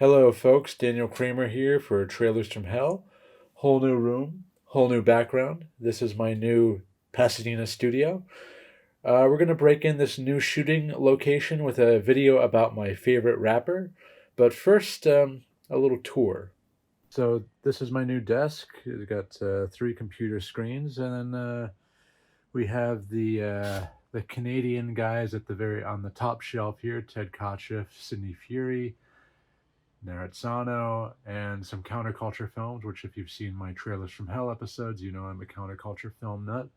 Hello, folks. Daniel Kremer here for Trailers from Hell. Whole new room, whole new background. This is my new Pasadena studio. We're going to break in this new shooting location with a video about my favorite rapper. But first, a little tour. So, this is my new desk. It's got three computer screens, and then we have the Canadian guys at the very on the top shelf here: Ted Kotcheff, Sidney Furie, Narazzano, and some counterculture films, which if you've seen my Trailers from Hell episodes, you know I'm a counterculture film nut.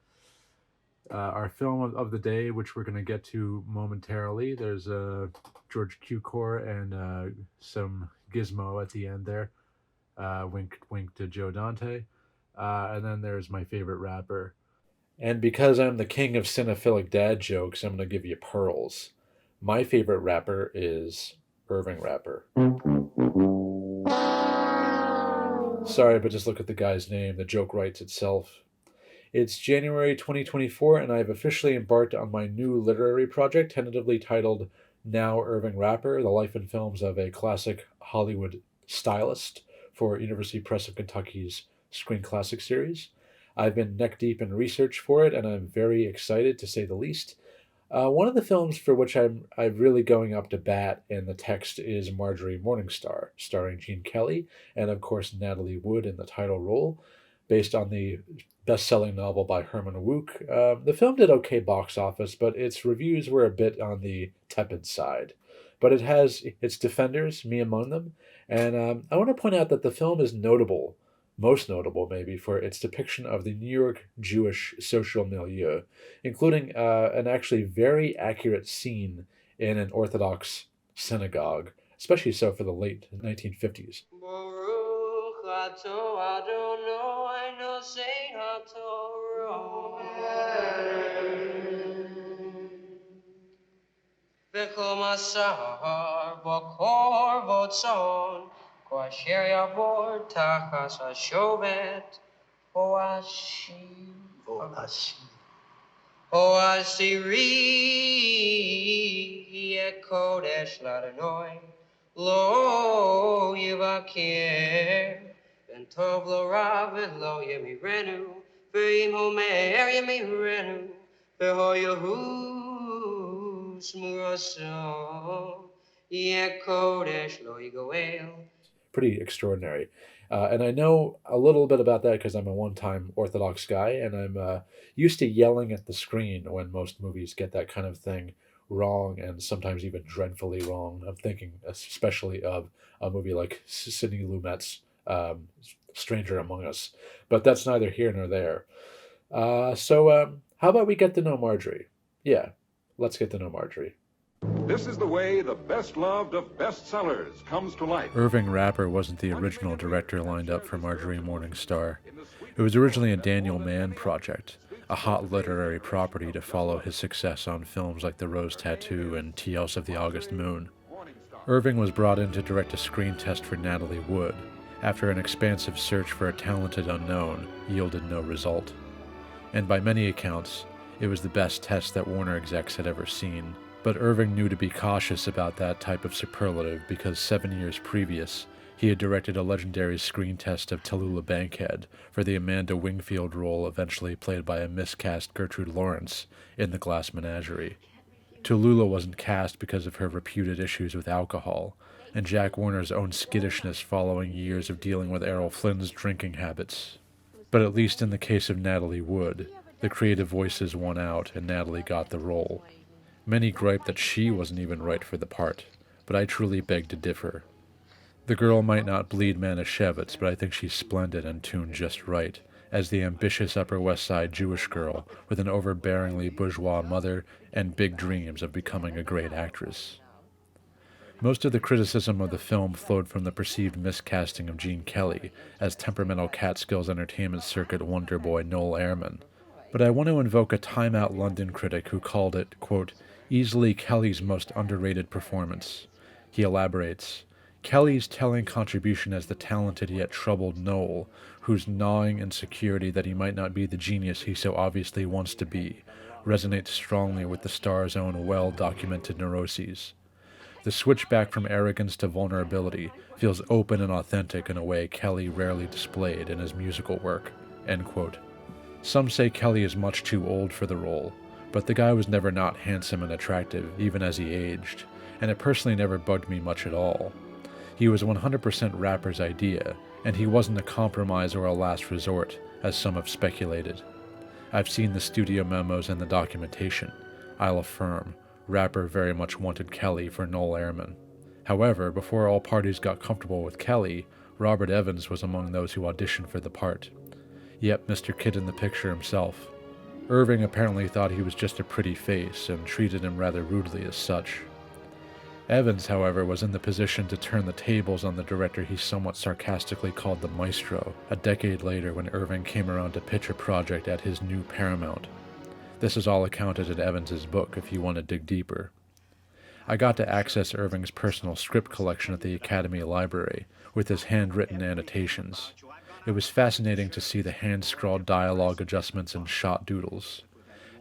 Our film of the day, which we're going to get to momentarily, there's George Cukor and some gizmo at the end there. Wink, wink to Joe Dante. And then there's my favorite rapper. And because I'm the king of cinephilic dad jokes, I'm going to give you pearls. My favorite rapper is Irving Rapper. Sorry, but just look at the guy's name. The joke writes itself. It's January 2024, and I've officially embarked on my new literary project, tentatively titled Now Irving Rapper, The Life and Films of a Classic Hollywood Stylist for University Press of Kentucky's Screen Classic series. I've been neck deep in research for it, and I'm very excited, to say the least. One of the films for which I'm really going up to bat in the text is Marjorie Morningstar, starring Gene Kelly and, of course, Natalie Wood in the title role, based on the best-selling novel by Herman Wouk. The film did okay box office, but its reviews were a bit on the tepid side. But it has its defenders, me among them, and I want to point out that the film is notable, most notable maybe, for its depiction of the New York Jewish social milieu, including an actually very accurate scene in an Orthodox synagogue, especially so for the late 1950s. Lo yivakir ben tov lo rav lo yemi renu ve'im homer yemi renu ve'ho yehus muraso ye kodesh lo yigoel. Pretty extraordinary. And I know a little bit about that because I'm a one time Orthodox guy, and I'm used to yelling at the screen when most movies get that kind of thing wrong, and sometimes even dreadfully wrong. I'm thinking especially of a movie like Sidney Lumet's Stranger Among Us. But that's neither here nor there. How about we get to know Marjorie? Yeah, let's get to know Marjorie. This is the way the best loved of bestsellers comes to life. Irving Rapper wasn't the original director lined up for Marjorie Morningstar. It was originally a Daniel Mann project, a hot literary property to follow his success on films like The Rose Tattoo and Tea House of the August Moon. Irving was brought in to direct a screen test for Natalie Wood, after an expansive search for a talented unknown yielded no result. And by many accounts, it was the best test that Warner execs had ever seen. But Irving knew to be cautious about that type of superlative because 7 years previous, he had directed a legendary screen test of Tallulah Bankhead for the Amanda Wingfield role eventually played by a miscast Gertrude Lawrence in The Glass Menagerie. Tallulah wasn't cast because of her reputed issues with alcohol, and Jack Warner's own skittishness following years of dealing with Errol Flynn's drinking habits. But at least in the case of Natalie Wood, the creative voices won out and Natalie got the role. Many gripe that she wasn't even right for the part, but I truly beg to differ. The girl might not bleed Manischewitz, but I think she's splendid and tuned just right, as the ambitious Upper West Side Jewish girl with an overbearingly bourgeois mother and big dreams of becoming a great actress. Most of the criticism of the film flowed from the perceived miscasting of Gene Kelly as temperamental Catskills entertainment circuit wonder boy Noel Airman. But I want to invoke a Time Out London critic who called it, quote, easily Kelly's most underrated performance. He elaborates, Kelly's telling contribution as the talented yet troubled Noel, whose gnawing insecurity that he might not be the genius he so obviously wants to be, resonates strongly with the star's own well-documented neuroses. The switch back from arrogance to vulnerability feels open and authentic in a way Kelly rarely displayed in his musical work." End quote. Some say Kelly is much too old for the role, but the guy was never not handsome and attractive, even as he aged, and it personally never bugged me much at all. He was 100% Rapper's idea, and he wasn't a compromise or a last resort, as some have speculated. I've seen the studio memos and the documentation. I'll affirm, Rapper very much wanted Kelly for Noel Ehrman. However, before all parties got comfortable with Kelly, Robert Evans was among those who auditioned for the part. Yep, Mr. Kid in the Picture himself. Irving apparently thought he was just a pretty face and treated him rather rudely as such. Evans, however, was in the position to turn the tables on the director he somewhat sarcastically called the Maestro, a decade later when Irving came around to pitch a project at his new Paramount. This is all accounted in Evans's book if you want to dig deeper. I got to access Irving's personal script collection at the Academy Library, with his handwritten annotations. It was fascinating to see the hand-scrawled dialogue adjustments and shot doodles.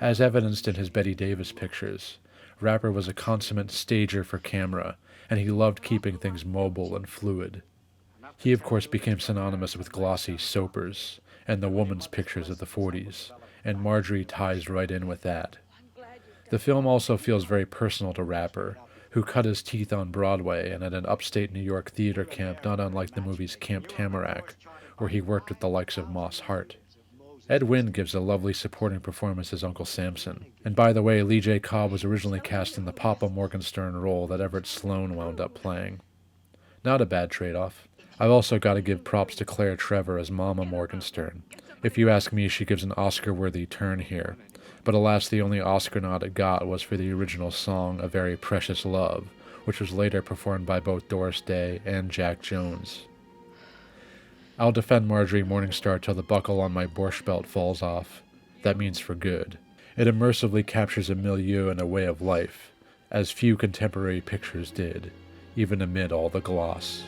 As evidenced in his Bette Davis pictures, Rapper was a consummate stager for camera, and he loved keeping things mobile and fluid. He of course became synonymous with glossy soapers, and the woman's pictures of the 40s, and Marjorie ties right in with that. The film also feels very personal to Rapper, who cut his teeth on Broadway and at an upstate New York theater camp not unlike the movie's Camp Tamarack, where he worked with the likes of Moss Hart. Ed Wynn gives a lovely supporting performance as Uncle Samson. And by the way, Lee J. Cobb was originally cast in the Papa Morgenstern role that Everett Sloane wound up playing. Not a bad trade-off. I've also got to give props to Claire Trevor as Mama Morgenstern. If you ask me, she gives an Oscar-worthy turn here. But alas, the only Oscar nod it got was for the original song, A Very Precious Love, which was later performed by both Doris Day and Jack Jones. I'll defend Marjorie Morningstar till the buckle on my Borscht belt falls off. That means for good. It immersively captures a milieu and a way of life, as few contemporary pictures did, even amid all the gloss.